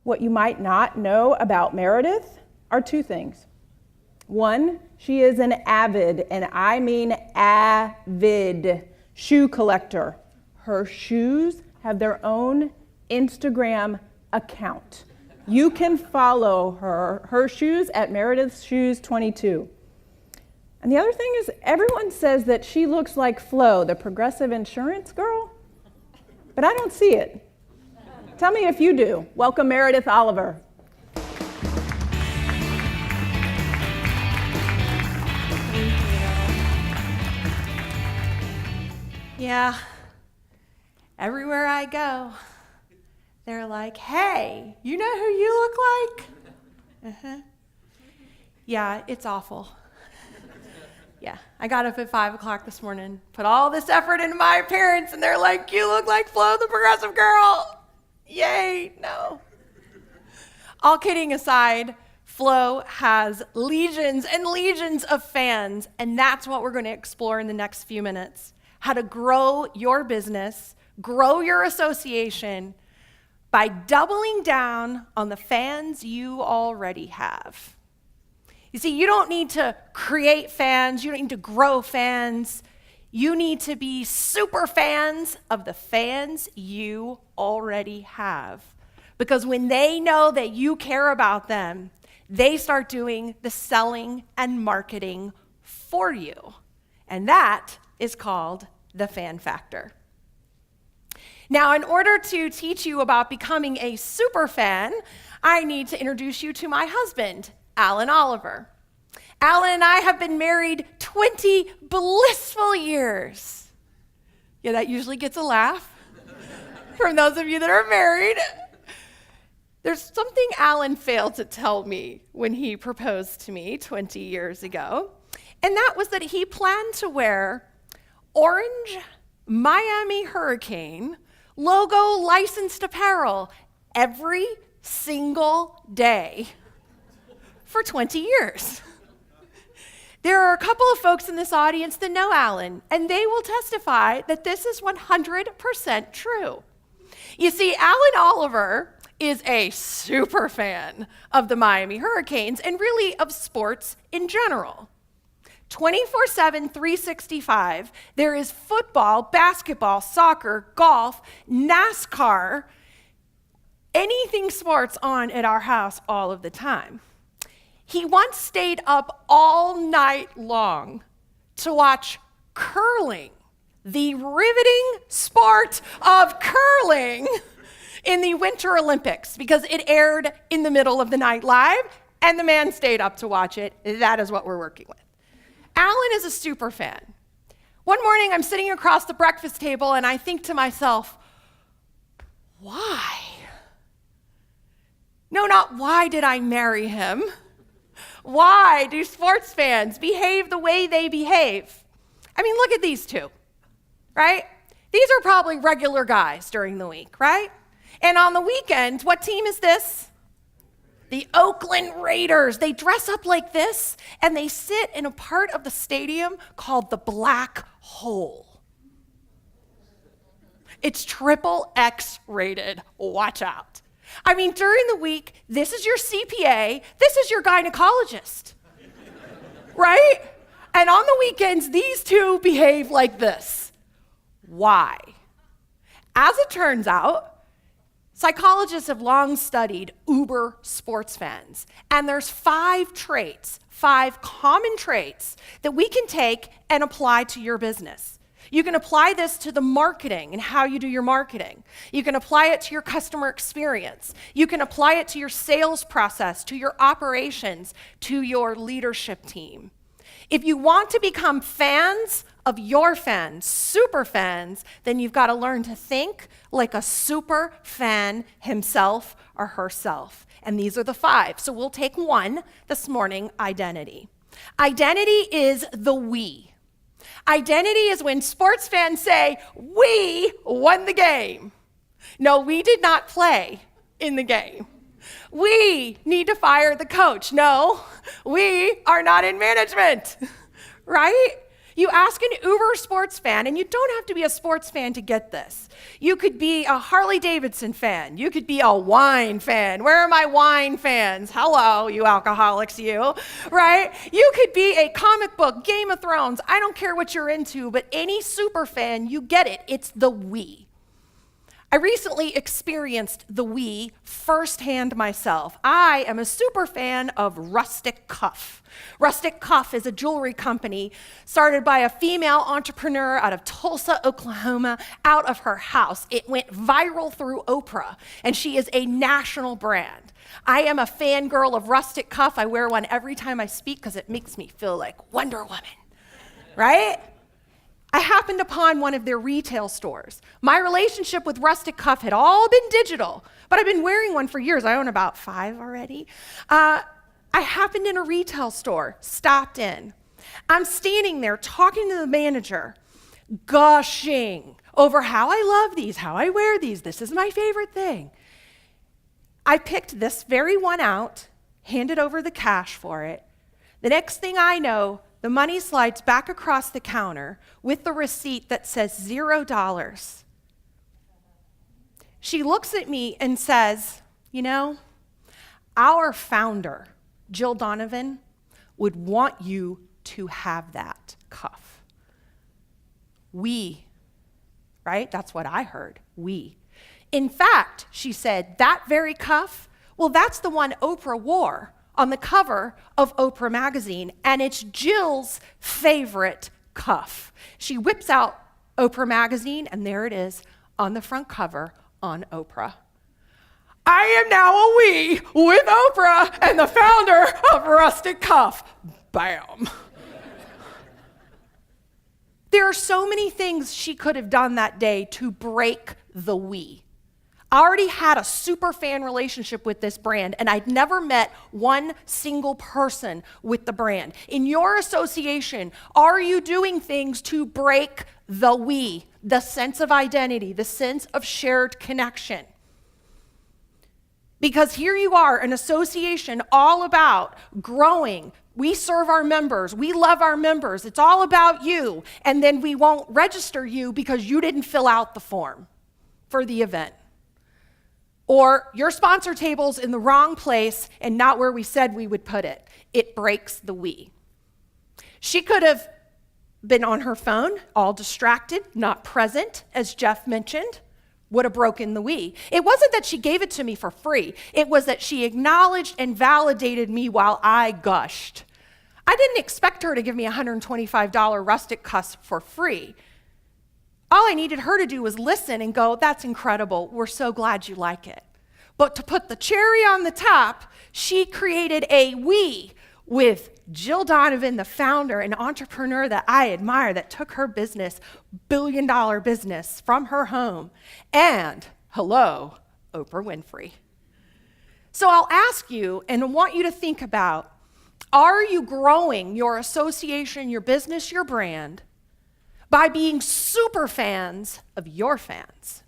What you might not know about Meredith are two things. One, she is an avid, and I mean avid, shoe collector. Her shoes have their own Instagram account. You can follow her shoes at Meredith's Shoes 22. And the other thing is, everyone says that she looks like Flo, the Progressive Insurance girl, but I don't see it. Tell me if you do. Welcome, Meredith Oliver. Yeah, everywhere I go, they're like, hey, you know who you look like? Yeah, it's awful. Yeah, I got up at 5 o'clock this morning, put all this effort into my appearance, and they're like, you look like Flo, the Progressive girl. Yay, no. All kidding aside, Flo has legions and legions of fans, and that's what we're going to explore in the next few minutes. How to grow your business, grow your association by doubling down on the fans you already have. You see, you don't need to create fans, you don't need to grow fans. You need to be super fans of the fans you already have. Because when they know that you care about them, they start doing the selling and marketing for you. And that is called the fan factor. Now, in order to teach you about becoming a super fan, I need to introduce you to my husband, Alan Oliver. Alan and I have been married 20 blissful years. Yeah, that usually gets a laugh from those of you that are married. There's something Alan failed to tell me when he proposed to me 20 years ago, and that was that he planned to wear orange Miami Hurricane logo licensed apparel every single day for 20 years. There are a couple of folks in this audience that know Alan, and they will testify that this is 100% true. You see, Alan Oliver is a super fan of the Miami Hurricanes and really of sports in general. 24/7, 365, there is football, basketball, soccer, golf, NASCAR, anything sports on at our house all of the time. He once stayed up all night long to watch curling, the riveting sport of curling in the Winter Olympics, because it aired in the middle of the night live, and the man stayed up to watch it. That is what we're working with. Alan is a super fan. One morning, I'm sitting across the breakfast table, and I think to myself, why? No, not why did I marry him? Why do sports fans behave the way they behave? I mean, look at these two, right? These are probably regular guys during the week, right? And on the weekend, what team is this? The Oakland Raiders. They dress up like this, and they sit in a part of the stadium called the Black Hole. It's XXX rated. Watch out. I mean, during the week, this is your CPA, this is your gynecologist, right? And on the weekends, these two behave like this. Why? As it turns out, psychologists have long studied uber sports fans, and there's 5 common traits that we can take and apply to your business. You can apply this to the marketing and how you do your marketing. You can apply it to your customer experience. You can apply it to your sales process, to your operations, to your leadership team. If you want to become fans of your fans, super fans, then you've got to learn to think like a super fan himself or herself. And these are the 5. So we'll take one this morning, identity. Identity is the we. Identity is when sports fans say, we won the game. No, we did not play in the game. We need to fire the coach. No, we are not in management, right? You ask an uber sports fan, and you don't have to be a sports fan to get this. You could be a Harley Davidson fan. You could be a wine fan. Where are my wine fans? Hello, you alcoholics, you, right? You could be a comic book, Game of Thrones. I don't care what you're into, but any super fan, you get it. It's the we. I recently experienced the we firsthand myself. I am a super fan of Rustic Cuff. Rustic Cuff is a jewelry company started by a female entrepreneur out of Tulsa, Oklahoma, out of her house. It went viral through Oprah, and she is a national brand. I am a fangirl of Rustic Cuff. I wear one every time I speak because it makes me feel like Wonder Woman, right? I happened upon one of their retail stores. My relationship with Rustic Cuff had all been digital, but I've been wearing one for years. I own about 5 already. I happened in a retail store, stopped in. I'm standing there talking to the manager, gushing over how I love these, how I wear these. This is my favorite thing. I picked this very one out, handed over the cash for it. The next thing I know, the money slides back across the counter with the receipt that says $0. She looks at me and says, you know, our founder, Jill Donovan, would want you to have that cuff. We, right? That's what I heard, we. In fact, she said, that very cuff, well, that's the one Oprah wore on the cover of Oprah magazine, and it's Jill's favorite cuff. She whips out Oprah magazine, and there it is on the front cover on Oprah. I am now a we with Oprah and the founder of Rustic Cuff. Bam. There are so many things she could have done that day to break the we. I already had a super fan relationship with this brand, and I'd never met one single person with the brand. In your association, are you doing things to break the we, the sense of identity, the sense of shared connection? Because here you are, an association all about growing. We serve our members. We love our members. It's all about you. And then we won't register you because you didn't fill out the form for the event. Or your sponsor table's in the wrong place and not where we said we would put it. It breaks the we. She could have been on her phone, all distracted, not present, as Jeff mentioned, would have broken the we. It wasn't that she gave it to me for free. It was that she acknowledged and validated me while I gushed. I didn't expect her to give me a $125 Rustic Cuff for free. All I needed her to do was listen and go, that's incredible. We're so glad you like it. But to put the cherry on the top, she created a we with Jill Donovan, the founder and entrepreneur that I admire, that took her business, billion-dollar business, from her home. And, hello, Oprah Winfrey. So I'll ask you and want you to think about, are you growing your association, your business, your brand, by being super fans of your fans?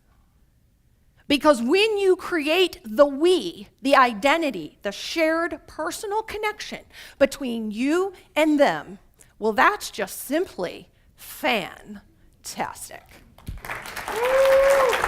Because when you create the we, the identity, the shared personal connection between you and them, well, that's just simply fantastic. Woo!